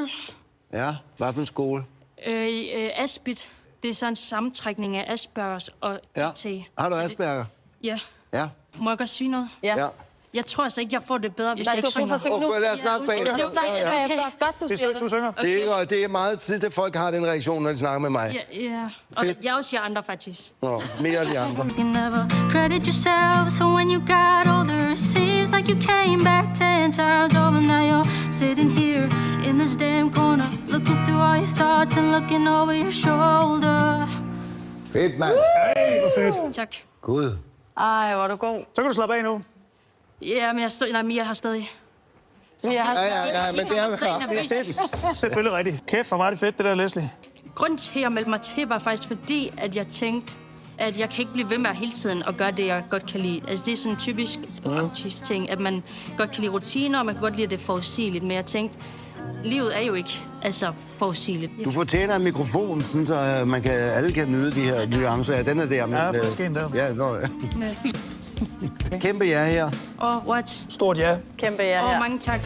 skole. Ja, hvad for en skole? Asbit. Det er sådan en sammentrækning af Aspergers og Ja. IT. Har du Asperger? Ja. Ja. Må jeg godt sige noget? Ja. Jeg tror altså ikke, jeg får det bedre, hvis jeg ikke synger. Lad os snakke bagefter. Godt, du synger. Det er meget tid, at folk har den reaktion, når de snakker med mig. Ja. Og jeg også siger andre, faktisk. Nå, mere af de andre. You never credit yourself, so when you got older, it seems like you came back 10 times over. Now you're sitting here in this damn corner, looking through all your thoughts and looking over your shoulder. Fedt, mand. Ej, hvor fedt. Tak. Gud. Ej, hvor er du god. Så kan du slappe af nu. Ja, men Mia har stadig. Ja, men det er Det er selvfølgelig rigtigt. Kæft, hvor var det fedt, det der, Leslie. Grunden til, at jeg meldte mig til, var faktisk fordi, at jeg tænkte, at jeg kan ikke blive ved med hele tiden at gøre det, jeg godt kan lide. Altså, det er sådan en typisk autist-ting, at man godt kan lide rutiner, og man kan godt lide, at det er forudsigeligt. Men jeg tænkte, livet er jo ikke forudsigeligt. Du fortjener en mikrofon, sådan, så alle kan nyde de her nuancer. Ja, den er der. Men, Ja, faktisk en der. Ja, Kæmpe ja her. What? Stort ja. Kæmpe ja her. Mange tak.